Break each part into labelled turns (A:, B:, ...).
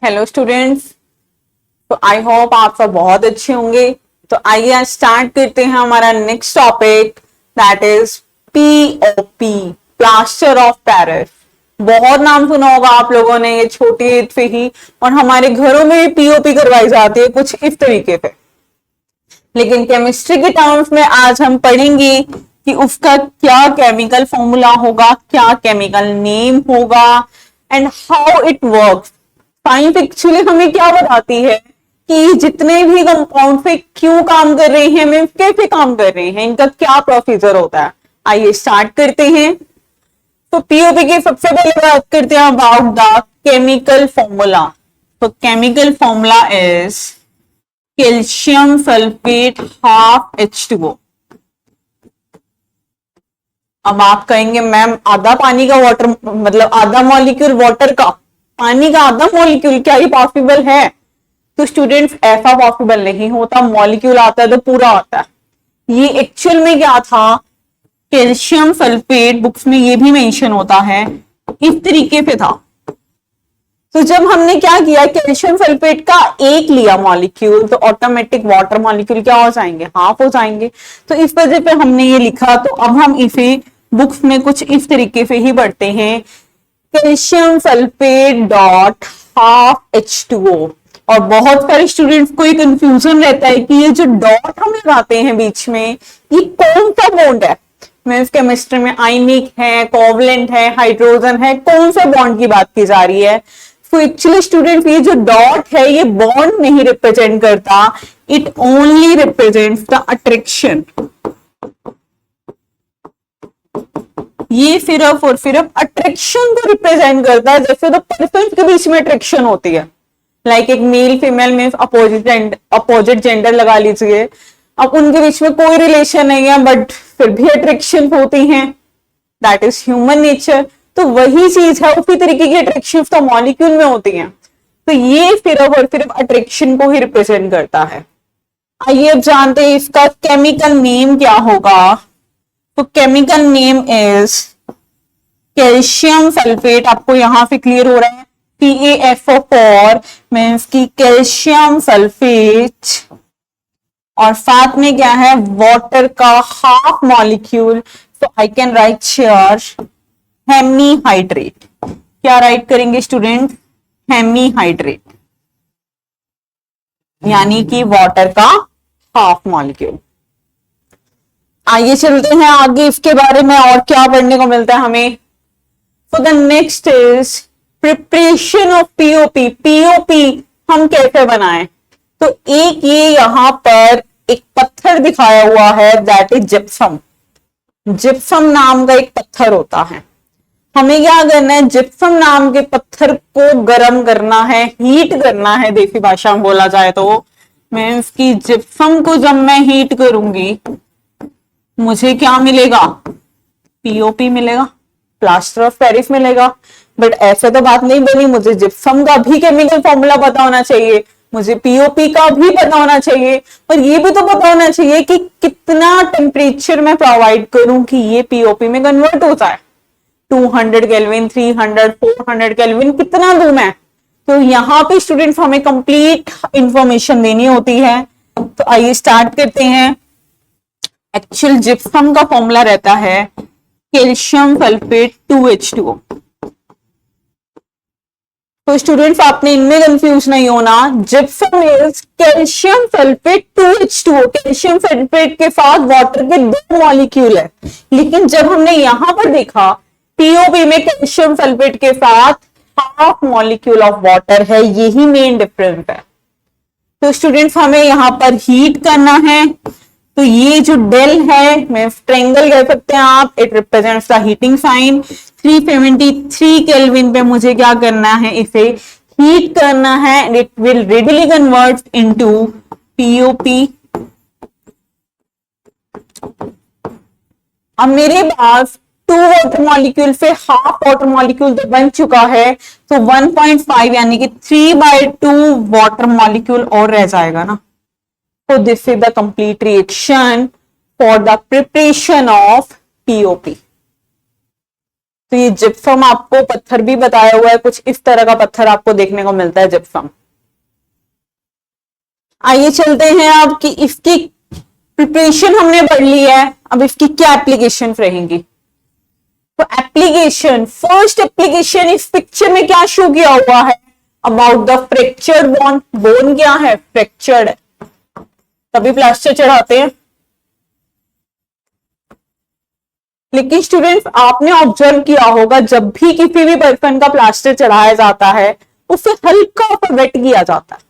A: Hello students. तो I hope आप सब बहुत अच्छे होंगे। तो आइए आज स्टार्ट करते हैं हमारा next topic, that is POP, plaster of Paris. बहुत नाम सुना होगा आप लोगों ने ये छोटी एज से ही, और हमारे घरों में भी पीओपी करवाई जाती है कुछ इस तरीके से। लेकिन केमिस्ट्री के टर्म्स में आज हम पढ़ेंगे कि उसका क्या केमिकल फॉर्मूला होगा, क्या केमिकल नेम होगा, and how it works. Science actually हमें क्या बताती है कि जितने भी कंपाउंड पे क्यों काम कर रहे हैं, मीन्स कैसे काम कर रहे हैं, इनका क्या प्रोसीजर होता है। आइए स्टार्ट करते हैं। तो पीओपी की सबसे पहले बात करते हैं अबाउट द केमिकल फॉर्मूला। तो chemical formula is calcium sulphate half H2O। अब आप कहेंगे मैम आधा पानी का वाटर, मतलब आधा मॉलिक्यूल वाटर का, पानी का आधा मॉलिक्यूल, क्या ये पॉसिबल है? तो स्टूडेंट्स ऐसा पॉसिबल नहीं होता। मॉलिक्यूल आता है तो पूरा आता है। ये एक्चुअल में क्या था, कैल्शियम सल्फेट, बुक्स में ये भी मेंशन होता है, इस तरीके से था। तो जब हमने क्या किया, कैल्शियम सल्फेट का एक लिया मॉलिक्यूल, तो ऑटोमेटिक वाटर मॉलिक्यूल क्या हो जाएंगे, हाफ हो जाएंगे। तो इस वजह पे हमने ये लिखा। तो अब हम इसे बुक्स में कुछ इस तरीके से ही पढ़ते हैं, calcium sulphate dot half H2O। और बहुत सारे स्टूडेंट्स को ये कंफ्यूजन रहता है कि ये जो डॉट हम लगाते हैं बीच में, ये कौन सा बॉन्ड है। मीन्स केमिस्ट्री में आयनिक है, कोवलेंट है, हाइड्रोजन है, कौन सा बॉन्ड की बात की जा रही है। तो एक्चुअली स्टूडेंट ये जो डॉट है ये बॉन्ड नहीं रिप्रेजेंट करता, it only represents the attraction. ये सिर्फ और सिर्फ अट्रैक्शन को रिप्रेजेंट करता है। जैसे तो पर्सन के बीच में अट्रैक्शन होती है, लाइक एक मेल फीमेल में अपोजिट जेंडर लगा लीजिए, अब उनके बीच में कोई रिलेशन नहीं है बट फिर भी अट्रैक्शन होती है, दैट इज ह्यूमन नेचर। तो वही चीज है, उसी तरीके की अट्रैक्शन तो मॉलिक्यूल में होती है। तो ये सिर्फ और सिर्फ अट्रैक्शन को ही रिप्रेजेंट करता है। आइए अब जानते हैं इसका केमिकल नेम क्या होगा। तो chemical name is calcium sulphate. आपको यहां से क्लियर हो रहा है, PaFO4 मीन्स की कैल्शियम सल्फेट, और साथ में क्या है, वाटर का हाफ मॉलिक्यूल। तो I can write share hemihydrate. क्या राइट करेंगे स्टूडेंट, हेमीहाइड्रेट, यानी कि वाटर का हाफ मॉलिक्यूल। आइए चलते हैं आगे, इसके बारे में और क्या पढ़ने को मिलता है हमें। So the next is preparation of POP। POP हम कैसे बनाएं। तो एक ये यहां पर एक पत्थर दिखाया हुआ है, दैट इज जिप्सम। जिप्सम नाम का एक पत्थर होता है। हमें क्या करना है, जिप्सम नाम के पत्थर को गर्म करना है, हीट करना है। देसी भाषा में बोला जाए तो मीन्स की जिप्सम को जब मैं हीट करूंगी मुझे क्या मिलेगा, पीओपी मिलेगा, प्लास्टर ऑफ पेरिस मिलेगा। बट ऐसे तो बात नहीं बनी, मुझे जिप्सम का भी केमिकल फॉर्मूला पता होना चाहिए, मुझे पीओपी का भी पता होना चाहिए, और ये भी तो पता होना चाहिए कि कितना टेम्परेचर मैं प्रोवाइड करूं कि ये पीओपी में कन्वर्ट हो जाए। 200 केल्विन, 300, 400 केल्विन, कितना दूं मैं। तो यहाँ पे स्टूडेंट्स हमें कंप्लीट इंफॉर्मेशन देनी होती है। तो आइए स्टार्ट करते हैं। एक्चुअल जिप्सम का फॉर्मूला रहता है कैल्शियम सल्फेट 2H2O। तो स्टूडेंट्स आपने इनमें कंफ्यूज नहीं होना, gypsum is calcium sulphate 2H2O। Calcium sulphate के साथ वाटर के दो मॉलिक्यूल है, लेकिन जब हमने यहां पर देखा पीओपी में कैल्शियम सल्फेट के साथ हाफ मॉलिक्यूल ऑफ वाटर है, यही मेन डिफरेंस है। तो स्टूडेंट्स हमें यहां पर हीट करना है। तो ये जो डेल है, मैं ट्रायंगल कह सकते हैं आप, it represents the heating sign. 373 kelvin पे मुझे क्या करना है, इसे हीट करना है, and it will readily convert into POP. अब मेरे पास 2 वाटर मॉलिक्यूल से हाफ वाटर मॉलिक्यूल तो बन चुका है, तो 1.5 यानी कि 3/2 वाटर मॉलिक्यूल और रह जाएगा ना। So this is the complete reaction for the preparation of POP. तो ये जिप्सम आपको पत्थर भी बताया हुआ है, कुछ इस तरह का पत्थर आपको देखने को मिलता है जिप्सम। आइए चलते हैं अब कि इसकी प्रिपरेशन हमने पढ़ ली है, अब इसकी क्या एप्लीकेशन रहेंगी। तो एप्लीकेशन, फर्स्ट एप्लीकेशन इस पिक्चर में क्या शो किया हुआ है, about the fractured bone. Bone क्या है, फ्रैक्चर्ड है, तभी प्लास्टर चढ़ाते हैं। लेकिन स्टूडेंट्स आपने ऑब्जर्व किया होगा जब भी किसी भी पर्सन का प्लास्टर चढ़ाया जाता है उसे हल्का सा वेट किया जाता है।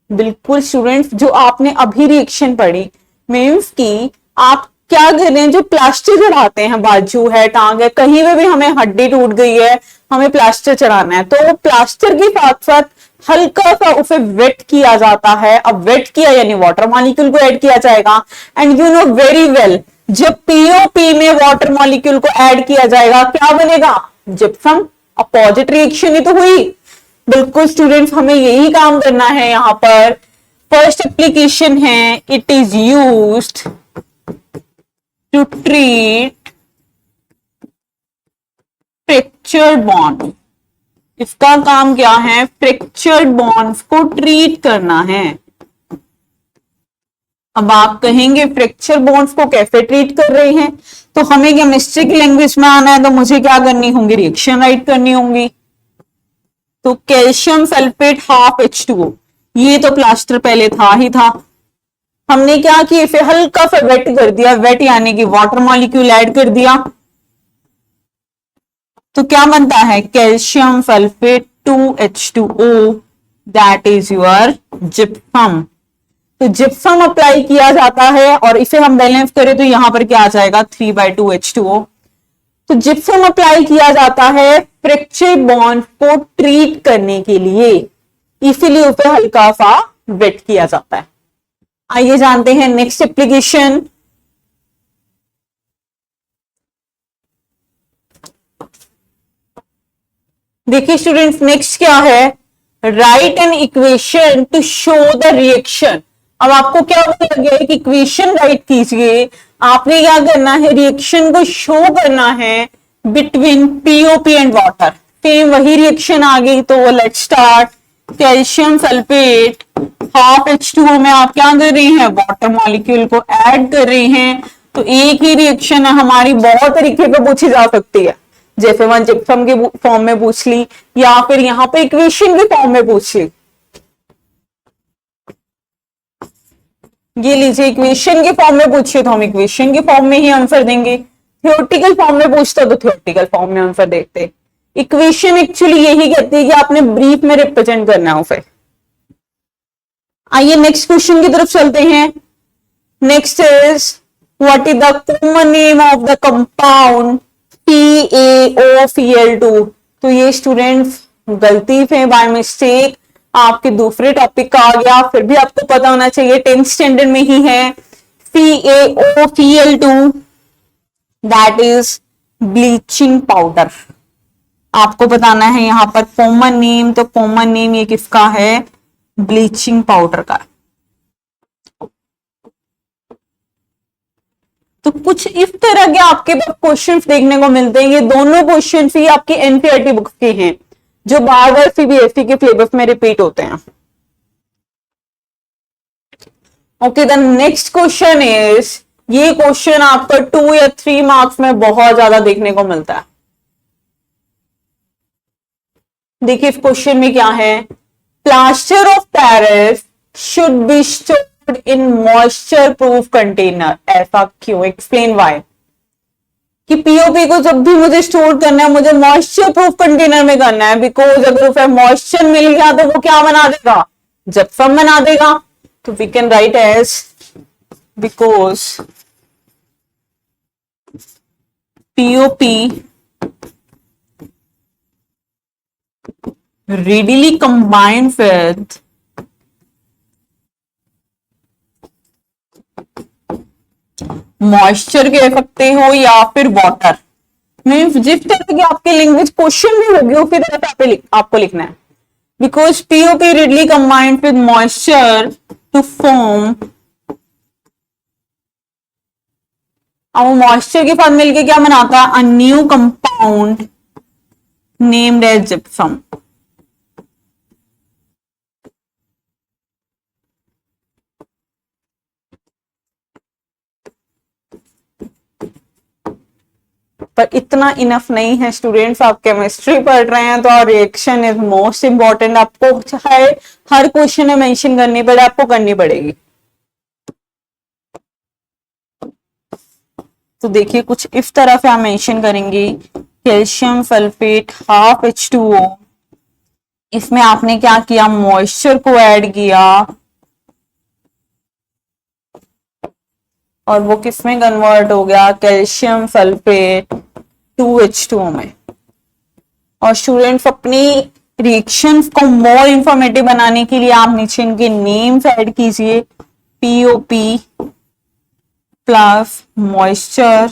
A: बिल्कुल स्टूडेंट्स, जो आपने अभी रिएक्शन पढ़ी मीन्स की आप क्या कर रहे हैं, जो प्लास्टर चढ़ाते हैं, बाजू है, टांग है, कहीं पे भी हमें हड्डी टूट गई है, हमें प्लास्टर चढ़ाना है, तो प्लास्टर के साथ साथ हल्का सा उसे वेट किया जाता है। अब वेट किया यानी वाटर मॉलिक्यूल को ऐड किया जाएगा। And you know very well, जब पीओपी में वाटर मॉलिक्यूल को ऐड किया जाएगा क्या बनेगा, जिप्सम। अपोजिट रिएक्शन ही तो हुई। बिल्कुल स्टूडेंट्स, हमें यही काम करना है यहां पर। फर्स्ट एप्लीकेशन है, it is used to treat fractured bond. इसका काम क्या है, फ्रैक्चर्ड बॉन्ड्स को ट्रीट करना है। अब आप कहेंगे फ्रैक्चर बॉन्ड्स को कैसे ट्रीट कर रहे हैं, तो हमें केमिस्ट्री की लैंग्वेज में आना है, तो मुझे क्या करनी होंगी, रिएक्शन राइट करनी होंगी। तो कैल्शियम सल्फेट हाफ H2O, ये तो प्लास्टर पहले था ही था। हमने क्या किया, इसे हल्का सा वेट कर दिया, वेट यानी कि वाटर मॉलिक्यूल ऐड कर दिया, तो क्या बनता है, calcium sulphate 2H2O, that is your gypsum. तो जिप्सम अप्लाई किया जाता है और इसे हम बैलेंस करें तो यहां पर क्या आ जाएगा, 3/2H2O। तो जिप्सम अप्लाई किया जाता है फ्रैक्चर बॉन्ड को ट्रीट करने के लिए, इसीलिए उसे हल्का सा वेट किया जाता है। आइए जानते हैं नेक्स्ट एप्लीकेशन। देखिए स्टूडेंट्स, नेक्स्ट क्या है, right an equation two show the reaction. अब आपको क्या बोला गया है कि इक्वेशन राइट कीजिए, आपने क्या करना है, रिएक्शन को शो करना है between POP and water. Same वही रिएक्शन आ गई, तो let's start. Calcium sulphate half H2O में आप क्या कर रही हैं, वाटर मॉलिक्यूल को ऐड कर रही हैं। तो एक ही रिएक्शन है हमारी, बहुत तरीके पे पूछी जा सकती है, जैसे वन जिप्सम के फॉर्म में पूछ ली या फिर यहां पे इक्वेशन के फॉर्म में पूछ ली। ये लीजिए, इक्वेशन के फॉर्म में पूछिए तो हम इक्वेशन के फॉर्म में ही आंसर देंगे, थियोरेटिकल फॉर्म में पूछता तो थियोरेटिकल फॉर्म में आंसर देखते। इक्वेशन एक्चुअली यही कहती है कि आपने ब्रीफ में रिप्रेजेंट करना है उसे। आइए नेक्स्ट क्वेश्चन की तरफ चलते हैं। Next is what is the common name of the compound PaOCl2। तो ये स्टूडेंट्स गलती से बाय मिस्टेक आपके दूसरे टॉपिक का आ गया, फिर भी आपको पता होना चाहिए, 10th स्टैंडर्ड में ही है। PaOCl2 that is bleaching powder. आपको बताना है यहां पर कॉमन नेम, तो कॉमन नेम ये किसका है, ब्लीचिंग पाउडर का। तो कुछ इस तरह के आपके पास क्वेश्चंस देखने को मिलते हैं। ये दोनों क्वेश्चंस ही आपके एनसीईआरटी बुक के हैं, जो बार बार सीबीएसई के सिलेबस में रिपीट होते हैं। Okay, the next question is, ये क्वेश्चन आपका 2 या 3 मार्क्स में बहुत ज्यादा देखने को मिलता है। देखिए इस क्वेश्चन में क्या है, plaster of Paris should be stored in moisture proof container. ऐसा क्यों, एक्सप्लेन व्हाई। कि पीओपी को जब भी मुझे स्टोर करना है मुझे मॉइस्चर प्रूफ कंटेनर में करना है, बिकॉज अगर उसे मॉइस्चर मिल गया तो वो क्या बना देगा, जिप्सम बना देगा। तो we can write as because POP readily combined with moisture कह सकते हो या फिर वाटर। मीन्स जिस तरह की आपकी लैंग्वेज क्वेश्चन में होगी उसी तरह से आपको लिखना है। Because POP readily combined with moisture to form अब वो मॉइस्चर के साथ मिलके क्या बनाता है, a new compound named as gypsum. पर इतना इनफ नहीं है स्टूडेंट्स, आप केमिस्ट्री पढ़ रहे हैं तो रिएक्शन इज मोस्ट इंपॉर्टेंट। आपको चाहे हर क्वेश्चन में मेंशन करनी पड़े, आपको करनी पड़ेगी। तो देखिए कुछ इस तरह से आप मेंशन करेंगे, कैल्शियम सल्फेट हाफ H2O, इसमें आपने क्या किया, मॉइस्चर को ऐड किया और वो किस में कन्वर्ट हो गया, कैल्शियम सल्फेट 2H2O में। और स्टूडेंट्स अपनी रिएक्शंस को मोर इंफॉर्मेटिव बनाने के लिए आप नीचे इनके नेम्स ऐड कीजिए, POP प्लस मॉइस्चर,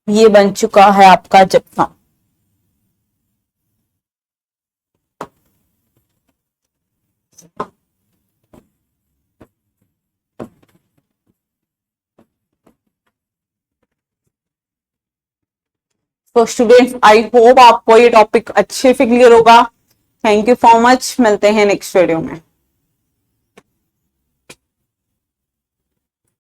A: ये बन चुका है आपका जिप्सम। तो स्टूडेंट्स आई होप आपको ये टॉपिक अच्छे से क्लियर होगा। थैंक यू सो मच, मिलते हैं नेक्स्ट वीडियो में।